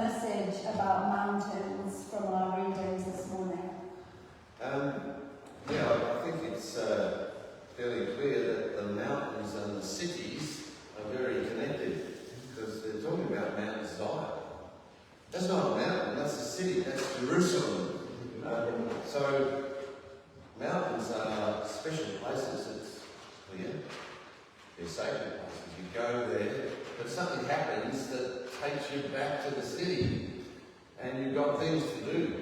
message about mountains from our readings this morning? I think it's fairly clear that the mountains and the cities are very connected, because they're talking about Mount Zion. That's not a mountain, that's a city, that's Jerusalem. So mountains are special places, it's clear. They're sacred places. You go there, but something happens that takes you back to the city, and you've got things to do.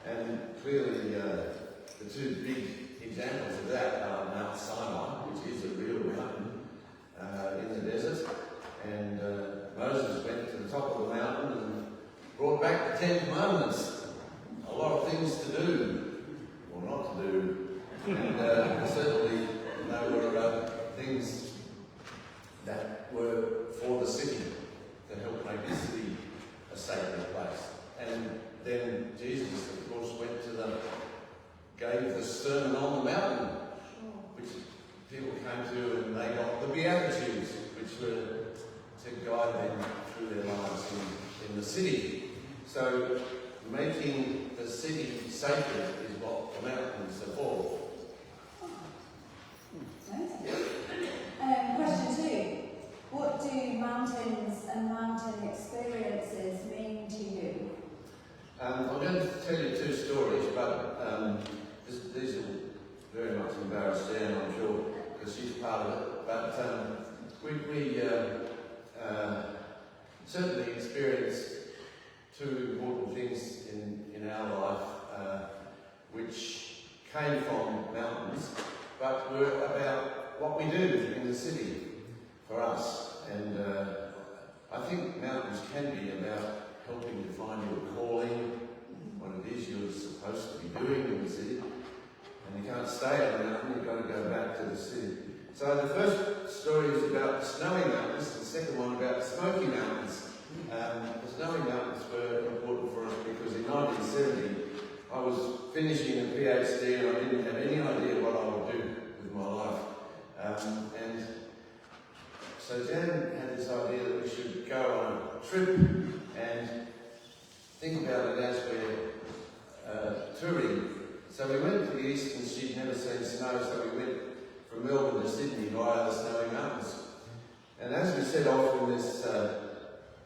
And clearly, the two big examples of that are Mount Sinai, which is a real mountain in the desert, and Moses went to the top of the mountain and brought back the 10 Commandments. A lot of things to do, or not to do, and certainly there were things that were for the city that helped make the city a sacred place. And then Jesus, of course, gave the Sermon on the Mountain, which people came to, and they got the Beatitudes, which were to guide them through their lives in the city. So making the city sacred is what the mountains are for. Question 2. What do mountains and mountain experiences mean to you? I'm going to tell you 2 stories, but these will very much embarrass Jan, I'm sure, because she's part of it. But we certainly experienced 2 important things in our life, which came from mountains, but were about what we do in the city for us. And I think mountains can be about helping to find your calling, what it is you're supposed to be doing in the city. And you can't stay on the mountain, you've got to go back to the city. So the first story is about the snowy mountains, the second one about the Smoky Mountains. The snowy mountains were important for us because in 1970 I was finishing a PhD and I didn't have any idea what I would do with my life. And so Jan had this idea that we should go on a trip and think about it as we're touring. So we went to the east and she'd never seen snow, so we went from Melbourne to Sydney via the Snowy Mountains. And as we set off on this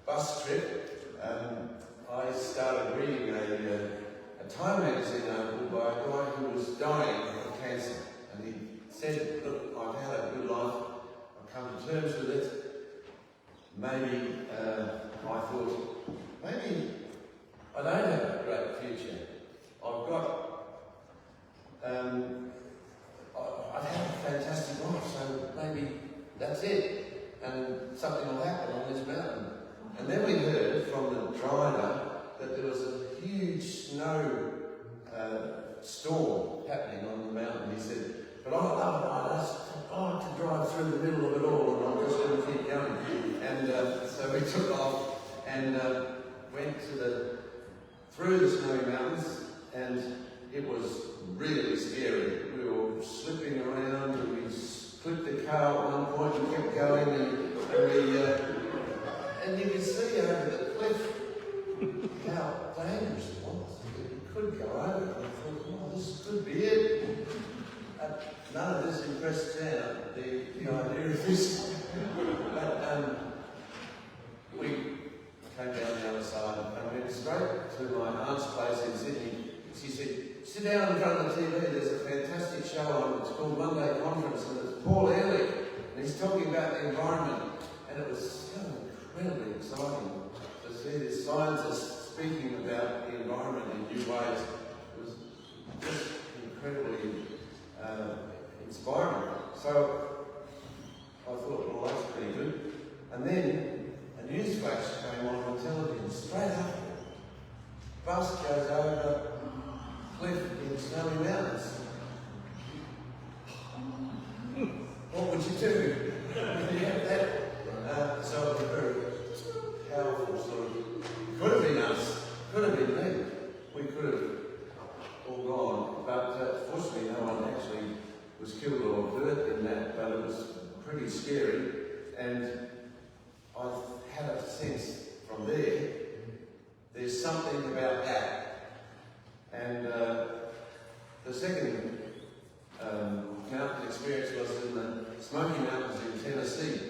bus trip, I started reading a Time magazine article by a guy who was dying of cancer. And he said, look, I've had a good life, I've come to terms with it. Maybe, I thought, maybe I don't have a great future. I've had a fantastic life, so maybe that's it, and something will happen on this mountain. And then we heard from the driver that there was a huge snow storm happening on the mountain. He said, but I love it, I like to drive through the middle of it all, and I'm just going to keep going. And so we took off and went through the Snowy Mountains, and it was really scary. We were slipping around, and we flipped the car at one point and kept going, and you could see over the cliff how dangerous it was. You could go over, and I thought, oh, this could be it. None of this impressed Jan, the idea of this. But we came down the other side and went straight to my aunt's place in Sydney. She said, sit down in front of the TV, there's a fantastic show on, it's called Monday Conference, and it's Paul Ehrlich, and he's talking about the environment. And it was so incredibly exciting to see this scientist speaking about the environment in new ways. It was just incredibly inspiring. So I thought, well, that's pretty good. And then a news flash came on television straight after. Bus goes over cliff in the Snowy Mountains. What would you do? You have that. So it was a very powerful sort of. Could have been us. Could have been me. We could have all gone. But fortunately, no one actually was killed or hurt in that. But it was pretty scary. And I had a sense from there there's something about that. And the second mountain experience was in the Smoky Mountains in Tennessee.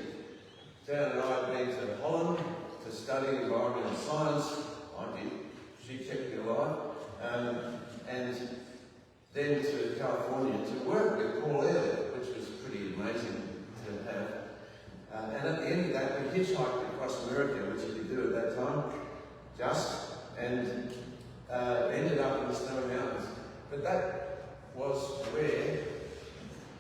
Dan and I had been to Holland to study environmental science. I did. She kept me alive. And then to California to work with Paul Ehrlich, which was pretty amazing to have. And at the end of that, we hitchhiked across America, which you could do at that time, and ended up in the Snowy Mountains. But that was where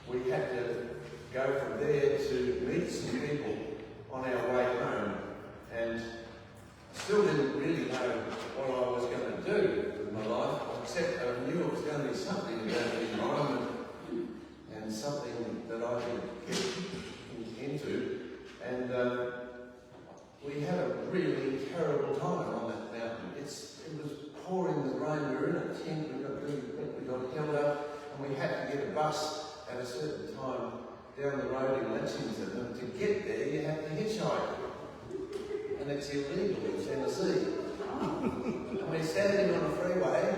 we had to go from there to meet some people on our way home, and still didn't really know what I was going to do with my life, except I knew it was going to be something about the environment and something that I could get into. And we had a really terrible time on that mountain. It was pouring with rain. We were in a tent. We got held up, and we had to get a bus at a certain time down the road in Lexington. And to get there, you have to hitchhike, and it's illegal in Tennessee. And we're standing on a freeway,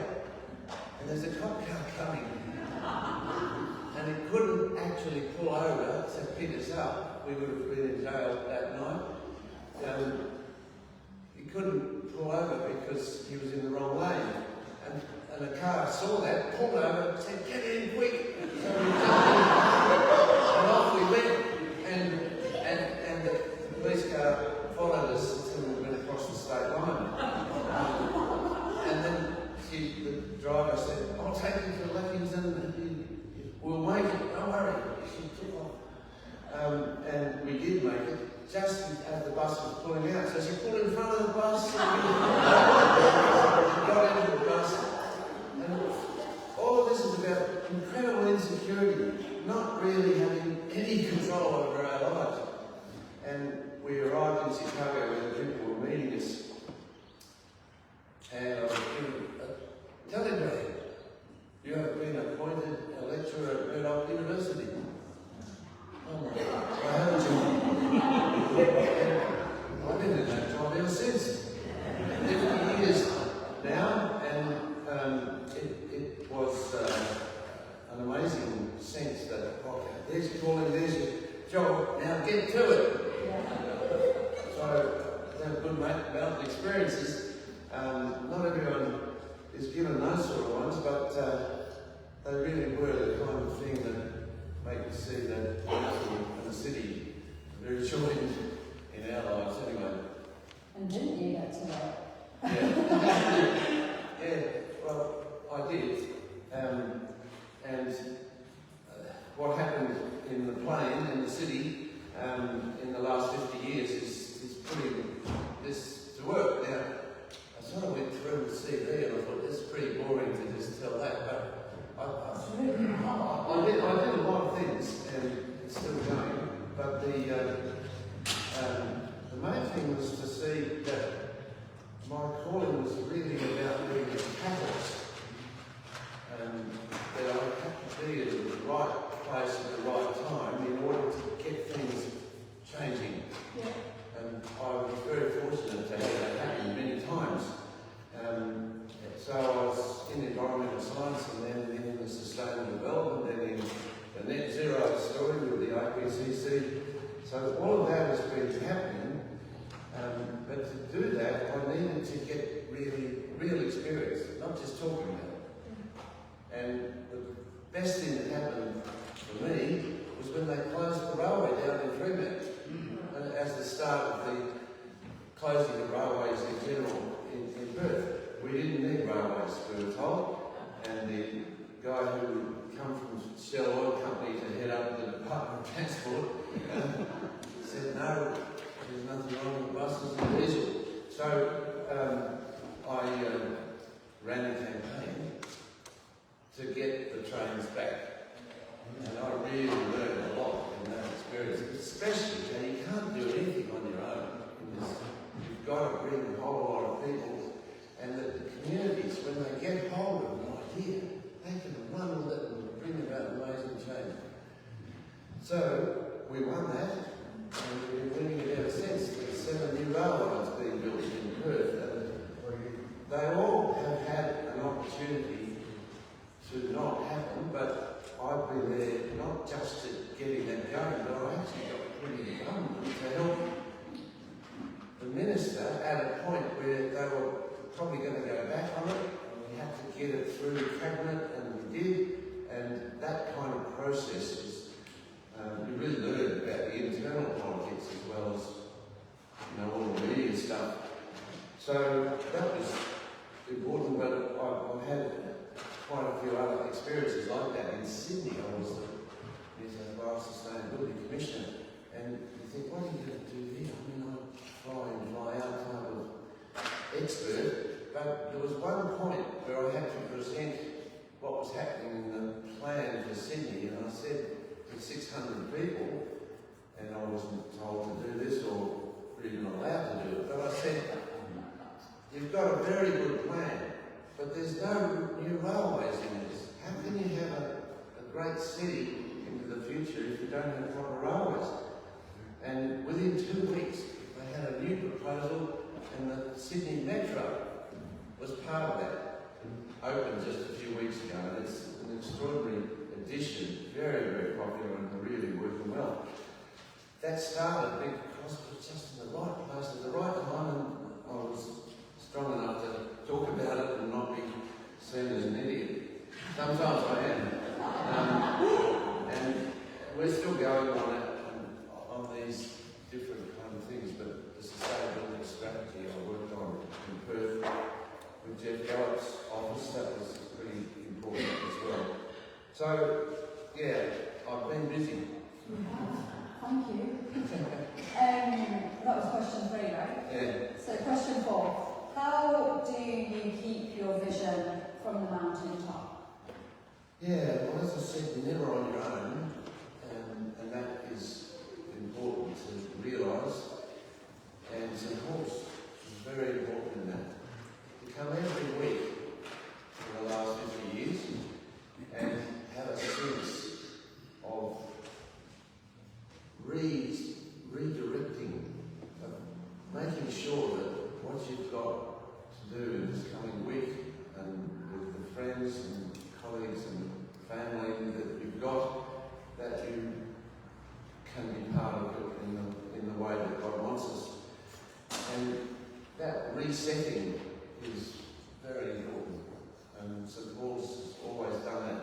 and there's a cop car coming, and he couldn't actually pull over to pick us up. We would have been in jail that night. He couldn't pull over because he was in the wrong lane. And the car saw that, pulled over, and said, "Get in quick!" So we jumped in, and off we went. And the police car followed us until we went across the state line. And then the driver said, "I'll take you to Lexington. We'll make it. Don't worry." She took off. And we did make it. Just as the bus was pulling out. So she pulled in front of the bus, and we got into the bus. And all of this is about incredible insecurity, not really having any control over our lives. And we arrived in Chicago where the people were meeting us. And I was given a telegram. "You have been appointed a lecturer at Murdoch University." Oh my God, I haven't been. I've been in that job ever since. 50 years now, and it was an amazing sense that, okay, there's your calling, there's your job, now get to it. So, they're good mountain experiences. Not everyone is given those sort of ones, but they really were the kind of thing that make you see that and the city very joined in our lives anyway. And didn't you get to that? Yeah. Yeah, well, I did. And what happened in the plain, in the city, in the last 50 years is putting this to work. Now, I sort of went through the CV and I thought, this is pretty boring to just tell that, but I did a lot of things, and it's still going. But the main thing was to see that my calling was really about being a catalyst, and that I had to be at the right place at the right time in order to get things changing. Yeah. And I was very fortunate to have that happen many times. So I was in environmental science, and then in the sustainable development, then in the net zero story with the IPCC. So all of that has been happening, but to do that, I needed to get real experience, not just talking about it. And the best thing that happened for me was when they closed the railway down in Fremont, as the start of the closing of railways in general in Perth. We didn't need railways, we were told, and the guy who come from Shell Oil Company to head up the Department of Transport said, "No, there's nothing wrong with buses and diesel." So I ran a campaign to get the trains back, and I really learned a lot in that experience, especially how you can't do anything on your own in this. You've got to bring a whole lot of people, and that the communities, when they get hold of an idea, they can run with it and bring about amazing change. So we won that, and we've been winning it ever since. There's 7 new rail lines being built in Perth, probably going to go back on it, and we had to get it through cabinet, and we did, and that kind of process is, you really learn about the internal politics as well as, all the media stuff. So that was important, but I've had quite a few other experiences like that. In Sydney, I was the New South Wales Sustainability Commissioner, and you think, what are you going to do here? I mean, I fly in, fly out type of expert, but there was one point where I had to present what was happening in the plan for Sydney, and I said to 600 people, and I wasn't told to do this or even allowed to do it, but I said, you've got a very good plan, but there's no new railways in this. How can you have a great city into the future if you don't have proper railways? And within 2 weeks, they had a new proposal, and the Sydney Metro was part of that. Opened just a few weeks ago, and it's an extraordinary addition, very, very popular and really working well. That started because it was just in the right place at the right time, and I was strong enough to talk about it and not be seen as an idiot. Sometimes I am. And we're still going on it, on these different kind of things, but the sustainability strategy I worked on in Perth with Jeff Gallup's office, that was pretty important as well. So, yeah, I've been busy. Thank you. That was question 3, right? Yeah. So question 4. How do you keep your vision from the mountain top? Yeah, well, as I said, you're never on your own, and that is important to realise. And St Paul's is very important in that. You come every week for the last 50 years and have a sense of redirecting, of making sure that what you've got to do in this coming week and with the friends and colleagues and family that you've got, that you can be part of it in the way that God wants us. And that resetting is very important. And St Paul's has always done that.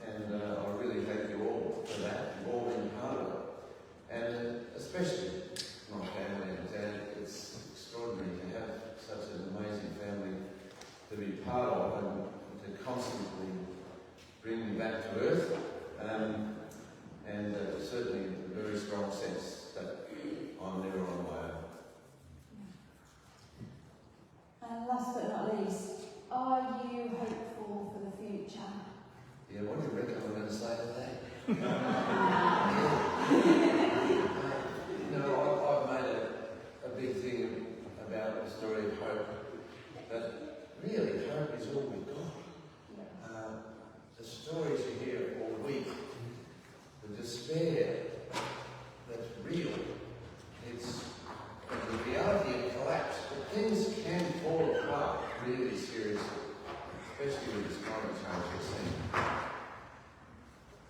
And I really thank you all for that. You've all been part of it. And especially my family and Dad, it's extraordinary to have such an amazing family to be part of and to constantly bring me back to earth. And certainly a very strong sense that I'm never on my own. And last but not least, are you hopeful for the future? Yeah, what do you reckon I'm going to say to that? I've made a big thing about the story of hope, but really hope is all we've got. The stories you hear all week, the despair that's real, it's the reality of collapse, but things can fall apart really seriously, especially with this climate change we're seeing.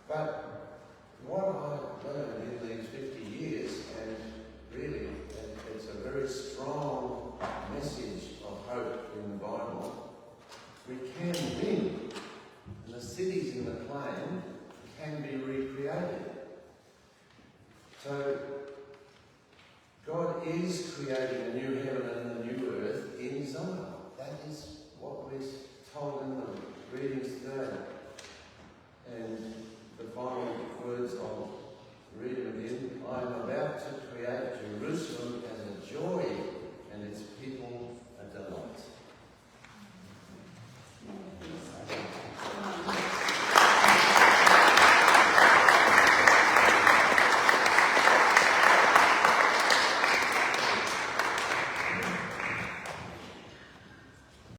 But what I've learned in these 50 years, and really it's a very strong message of hope in the Bible, we can win. And the cities in the plain can be recreated. So God is creating a new